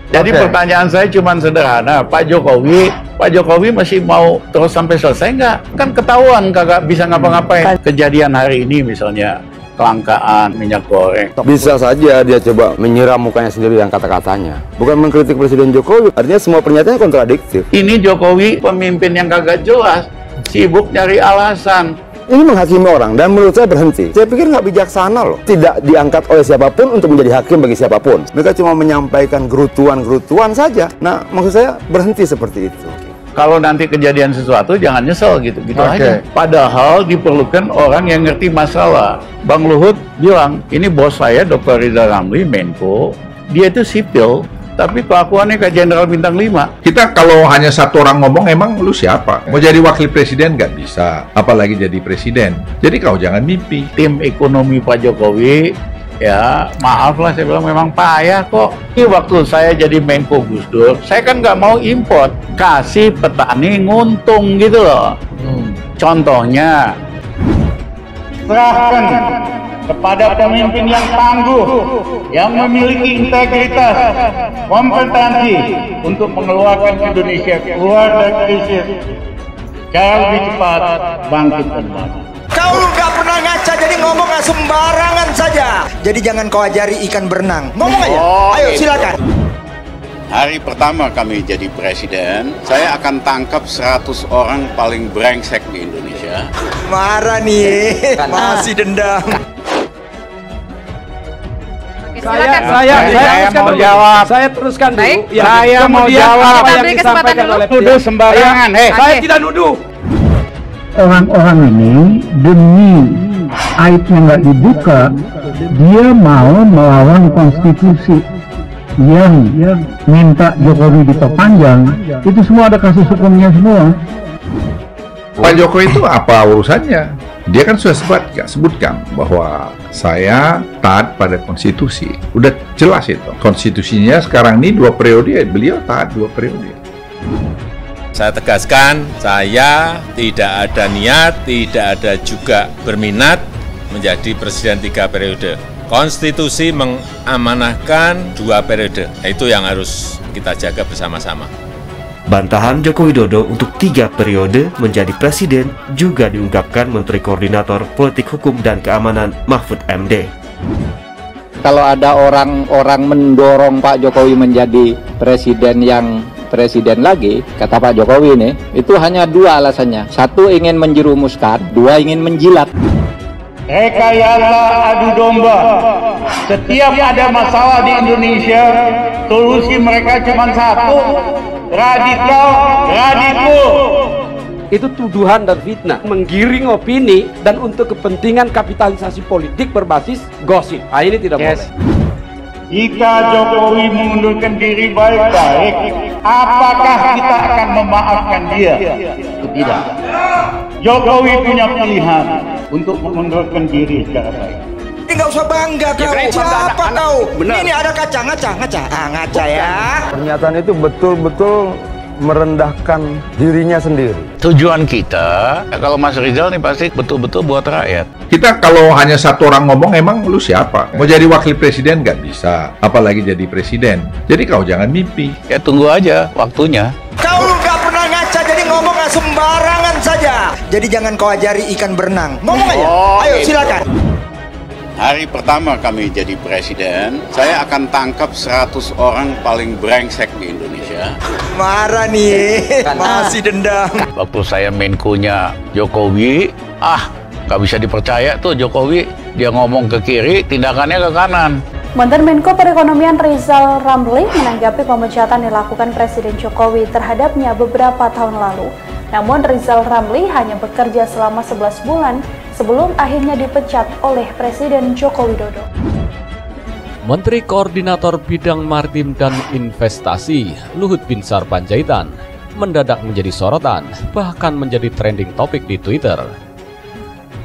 Jadi pertanyaan saya cuma sederhana, Pak Jokowi masih mau terus sampai selesai nggak? Kan ketahuan kagak bisa ngapa-ngapain. Kejadian hari ini misalnya, kelangkaan minyak goreng. Bisa saja dia coba menyiram mukanya sendiri yang kata-katanya. Bukan mengkritik Presiden Jokowi, artinya semua pernyataannya kontradiktif. Ini Jokowi pemimpin yang kagak jelas, sibuk nyari alasan. Ini menghakimi orang dan menurut saya berhenti. Saya pikir nggak bijaksana loh. Tidak diangkat oleh siapapun untuk menjadi hakim bagi siapapun. Mereka cuma menyampaikan gerutuan-gerutuan saja. Nah, maksud saya berhenti seperti itu. Kalau nanti kejadian sesuatu jangan nyesel gitu aja. Padahal diperlukan orang yang ngerti masalah. Bang Luhut bilang, ini bos saya Dr. Rizal Ramli, Menko, dia itu sipil, tapi kelakuannya kayak Jenderal Bintang 5. Kita kalau hanya satu orang ngomong, emang lu siapa? Mau jadi wakil presiden nggak bisa, apalagi jadi presiden. Jadi kau jangan mimpi. Tim ekonomi Pak Jokowi, ya maaf lah saya bilang memang payah kok. Ini waktu saya jadi Menko Gus Dur, saya kan nggak mau import, kasih petani nguntung gitu loh. Contohnya, serahkan kepada pemimpin yang tangguh, yang memiliki integritas, kompetensi untuk mengeluarkan Indonesia keluar dari krisis, cara lebih cepat bangkit kembali. Kau nggak pernah ngaca, jadi ngomong nggak sembarangan saja. Jadi jangan kau ajari ikan berenang. Ngomong aja. Ayo silakan. Hari pertama kami jadi presiden, saya akan tangkap 100 orang paling brengsek di Indonesia. Marah nih, masih dendam. Saya mau jawab. Saya teruskan dulu. Ya, saya mau jawab. Apa yang disampaikan oleh Nuduh sembarangan. Saya tidak nuduh. Orang-orang ini demi aibnya nggak dibuka, dia mau melawan konstitusi yang minta Jokowi diperpanjang. Itu semua ada kasus hukumnya semua. Pak Jokowi itu apa urusannya? Dia kan sudah sebutkan bahwa saya taat pada konstitusi. Udah jelas itu. Konstitusinya sekarang ini 2 periode, beliau taat 2 periode. Saya tegaskan, saya tidak ada niat, tidak ada juga berminat menjadi presiden 3 periode. Konstitusi mengamanahkan 2 periode. Itu yang harus kita jaga bersama-sama. Bantahan Joko Widodo untuk 3 periode menjadi presiden juga diungkapkan Menteri Koordinator Politik Hukum dan Keamanan Mahfud MD. Kalau ada orang-orang mendorong Pak Jokowi menjadi presiden lagi, kata Pak Jokowi ini, itu hanya 2 alasannya. 1 ingin menjerumuskan, 2 ingin menjilat. Rekayasa adu domba. Setiap ada masalah di Indonesia, solusi mereka cuma satu, radikal. Itu tuduhan dan fitnah, menggiring opini dan untuk kepentingan kapitalisasi politik berbasis gosip. Ini tidak boleh. Jika Jokowi mengundurkan diri baik-baik, apakah kita akan memaafkan dia? Tidak. Jokowi punya pilihan untuk mengundurkan diri secara baik. Ini nggak usah bangga kau. Siapa kau? Ini ada ngaca ya. Pernyataan itu betul-betul merendahkan dirinya sendiri. Tujuan kita, kalau Mas Rizal nih pasti betul-betul buat rakyat. Kita kalau hanya satu orang ngomong, emang lu siapa? Mau jadi wakil presiden nggak bisa, apalagi jadi presiden. Jadi kau jangan mimpi. Ya tunggu aja waktunya. Kau nggak pernah ngaca, jadi ngomong nggak sembarangan saja. Jadi jangan kau ajari ikan berenang. Ngomong aja. Ayo silakan. Hari pertama kami jadi presiden, saya akan tangkap 100 orang paling brengsek di Indonesia. Marah nih, masih dendam. Waktu saya Menko-nya Jokowi, nggak bisa dipercaya tuh Jokowi. Dia ngomong ke kiri, tindakannya ke kanan. Mantan Menko Perekonomian Rizal Ramli menanggapi pemecatan dilakukan Presiden Jokowi terhadapnya beberapa tahun lalu. Namun Rizal Ramli hanya bekerja selama 11 bulan sebelum akhirnya dipecat oleh Presiden Joko Widodo. Menteri Koordinator Bidang Maritim dan Investasi Luhut Binsar Panjaitan mendadak menjadi sorotan, bahkan menjadi trending topik di Twitter.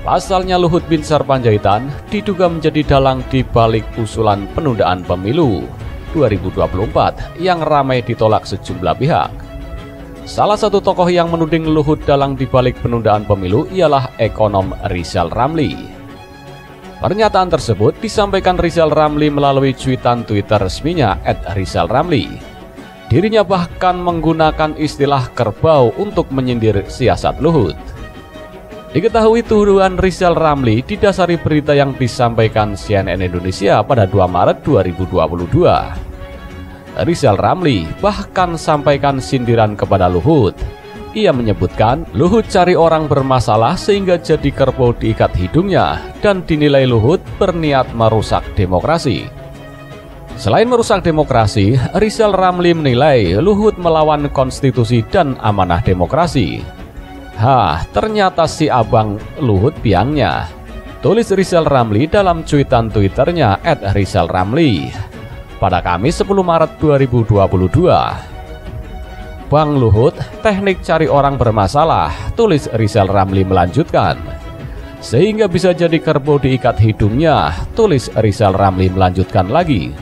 Pasalnya Luhut Binsar Panjaitan diduga menjadi dalang di balik usulan penundaan pemilu 2024 yang ramai ditolak sejumlah pihak. Salah satu tokoh yang menuding Luhut dalang di balik penundaan pemilu ialah ekonom Rizal Ramli. Pernyataan tersebut disampaikan Rizal Ramli melalui cuitan Twitter resminya @rizalramli. Dirinya bahkan menggunakan istilah kerbau untuk menyindir siasat Luhut. Diketahui tuduhan Rizal Ramli didasari berita yang disampaikan CNN Indonesia pada 2 Maret 2022. Rizal Ramli bahkan sampaikan sindiran kepada Luhut. Ia menyebutkan Luhut cari orang bermasalah sehingga jadi kerbau diikat hidungnya dan dinilai Luhut berniat merusak demokrasi. Selain merusak demokrasi, Rizal Ramli menilai Luhut melawan konstitusi dan amanah demokrasi. Ternyata si abang Luhut biangnya, tulis Rizal Ramli dalam cuitan Twitternya @RizalRamli pada Kamis 10 Maret 2022. Bang Luhut, teknik cari orang bermasalah, tulis Rizal Ramli melanjutkan. Sehingga bisa jadi kerbau diikat hidungnya, tulis Rizal Ramli melanjutkan lagi.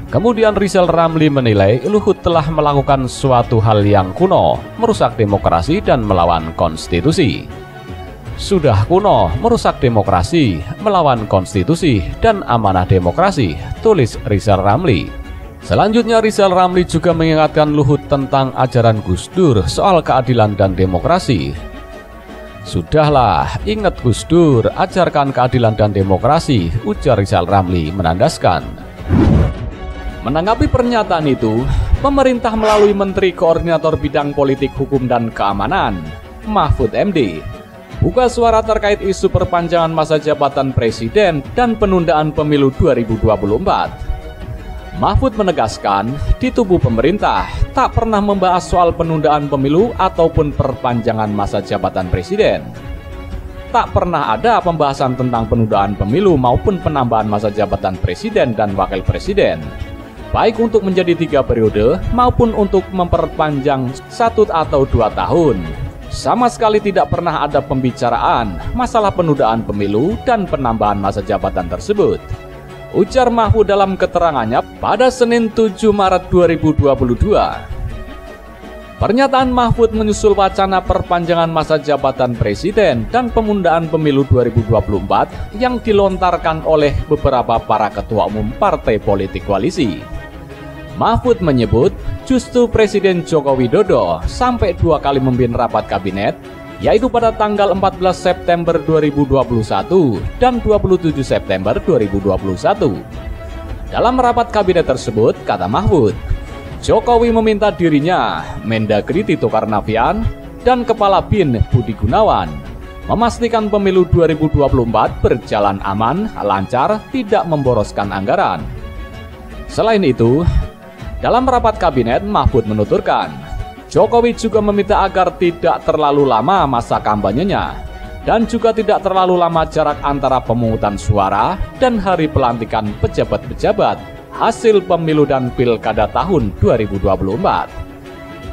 Kemudian Rizal Ramli menilai Luhut telah melakukan suatu hal yang kuno, merusak demokrasi dan melawan konstitusi. Sudah kuno, merusak demokrasi, melawan konstitusi dan amanah demokrasi, tulis Rizal Ramli. Selanjutnya Rizal Ramli juga mengingatkan Luhut tentang ajaran Gus Dur soal keadilan dan demokrasi. Sudahlah, ingat Gus Dur, ajarkan keadilan dan demokrasi, ujar Rizal Ramli menandaskan. Menanggapi pernyataan itu, pemerintah melalui Menteri Koordinator Bidang Politik Hukum dan Keamanan, Mahfud MD, buka suara terkait isu perpanjangan masa jabatan Presiden dan penundaan pemilu 2024. Mahfud menegaskan, di tubuh pemerintah tak pernah membahas soal penundaan pemilu ataupun perpanjangan masa jabatan Presiden. Tak pernah ada pembahasan tentang penundaan pemilu maupun penambahan masa jabatan Presiden dan Wakil Presiden, baik untuk menjadi 3 periode maupun untuk memperpanjang 1 atau 2 tahun. Sama sekali tidak pernah ada pembicaraan masalah penundaan pemilu dan penambahan masa jabatan tersebut, ujar Mahfud dalam keterangannya pada Senin 7 Maret 2022. Pernyataan Mahfud menyusul wacana perpanjangan masa jabatan Presiden dan penundaan pemilu 2024 yang dilontarkan oleh beberapa para ketua umum partai politik koalisi. Mahfud menyebut justru Presiden Joko Widodo sampai 2 kali memimpin rapat kabinet, yaitu pada tanggal 14 September 2021 dan 27 September 2021. Dalam rapat kabinet tersebut, kata Mahfud, Jokowi meminta dirinya, Mendagri Tito Karnavian, dan Kepala BIN Budi Gunawan memastikan pemilu 2024 berjalan aman, lancar, tidak memboroskan anggaran. Selain itu, dalam rapat kabinet, Mahfud menuturkan, Jokowi juga meminta agar tidak terlalu lama masa kampanyenya dan juga tidak terlalu lama jarak antara pemungutan suara dan hari pelantikan pejabat-pejabat hasil pemilu dan pilkada tahun 2024.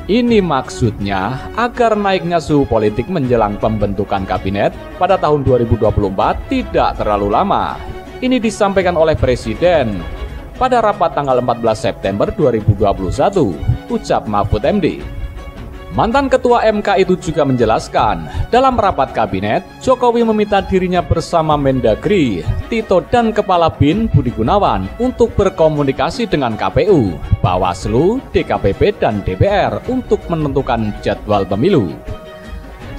Ini maksudnya agar naiknya suhu politik menjelang pembentukan kabinet pada tahun 2024 tidak terlalu lama. Ini disampaikan oleh Presiden pada rapat tanggal 14 September 2021, ucap Mahfud MD. Mantan Ketua MK itu juga menjelaskan, dalam rapat kabinet, Jokowi meminta dirinya bersama Mendagri, Tito dan Kepala BIN Budi Gunawan untuk berkomunikasi dengan KPU, Bawaslu, DKPP, dan DPR untuk menentukan jadwal pemilu.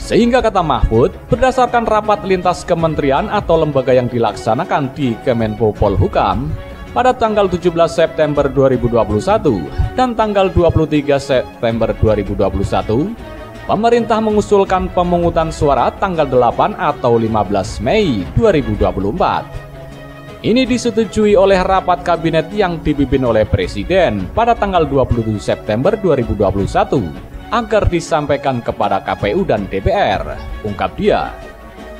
Sehingga kata Mahfud, berdasarkan rapat lintas kementerian atau lembaga yang dilaksanakan di Kemenko Polhukam, pada tanggal 17 September 2021 dan tanggal 23 September 2021, pemerintah mengusulkan pemungutan suara tanggal 8 atau 15 Mei 2024. Ini disetujui oleh rapat kabinet yang dipimpin oleh Presiden pada tanggal 27 September 2021 agar disampaikan kepada KPU dan DPR, ungkap dia.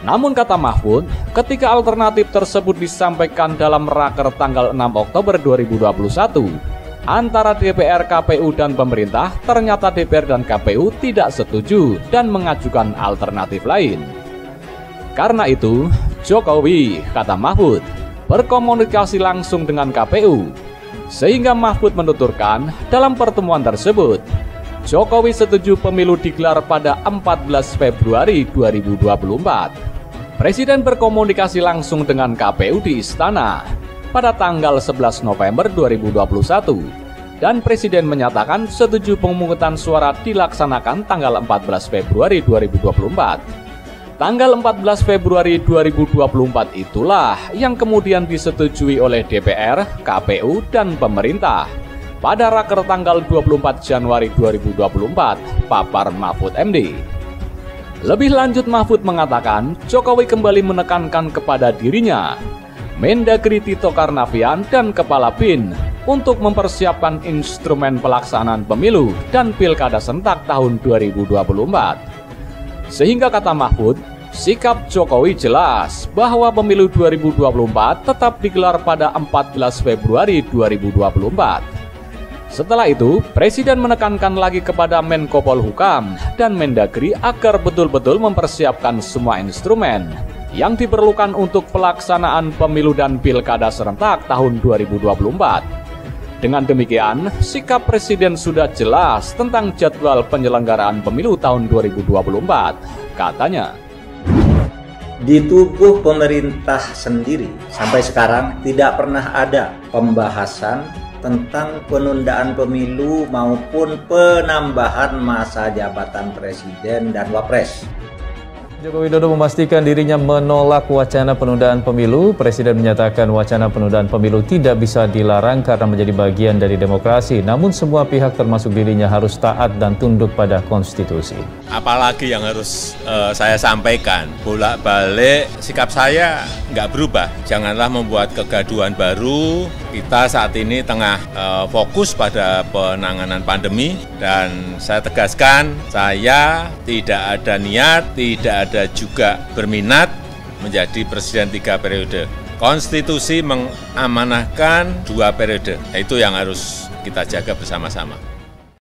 Namun kata Mahfud, ketika alternatif tersebut disampaikan dalam raker tanggal 6 Oktober 2021 antara DPR, KPU, dan pemerintah, ternyata DPR dan KPU tidak setuju dan mengajukan alternatif lain. Karena itu, Jokowi, kata Mahfud, berkomunikasi langsung dengan KPU. Sehingga Mahfud menuturkan dalam pertemuan tersebut, Jokowi setuju pemilu digelar pada 14 Februari 2024. Presiden berkomunikasi langsung dengan KPU di Istana pada tanggal 11 November 2021 dan Presiden menyatakan setuju pemungutan suara dilaksanakan tanggal 14 Februari 2024. Tanggal 14 Februari 2024 itulah yang kemudian disetujui oleh DPR, KPU, dan pemerintah. Pada raker tanggal 24 Januari 2024, papar Mahfud MD. Lebih lanjut, Mahfud mengatakan Jokowi kembali menekankan kepada dirinya, Mendagri Tito Karnavian, dan Kepala BIN untuk mempersiapkan instrumen pelaksanaan pemilu dan pilkada serentak tahun 2024. Sehingga kata Mahfud, sikap Jokowi jelas bahwa pemilu 2024 tetap digelar pada 14 Februari 2024. Setelah itu, Presiden menekankan lagi kepada Menko Polhukam dan Mendagri agar betul-betul mempersiapkan semua instrumen yang diperlukan untuk pelaksanaan pemilu dan pilkada serentak tahun 2024. Dengan demikian, sikap Presiden sudah jelas tentang jadwal penyelenggaraan pemilu tahun 2024, katanya. Di tubuh pemerintah sendiri, sampai sekarang tidak pernah ada pembahasan tentang penundaan pemilu maupun penambahan masa jabatan Presiden dan Wapres. Joko Widodo memastikan dirinya menolak wacana penundaan pemilu. Presiden menyatakan wacana penundaan pemilu tidak bisa dilarang karena menjadi bagian dari demokrasi. Namun semua pihak termasuk dirinya harus taat dan tunduk pada konstitusi. Apalagi yang harus saya sampaikan, bolak-balik sikap saya nggak berubah. Janganlah membuat kegaduhan baru. Kita saat ini tengah fokus pada penanganan pandemi dan saya tegaskan, saya tidak ada niat, tidak ada juga berminat menjadi presiden 3 periode. Konstitusi mengamanahkan 2 periode, itu yang harus kita jaga bersama-sama.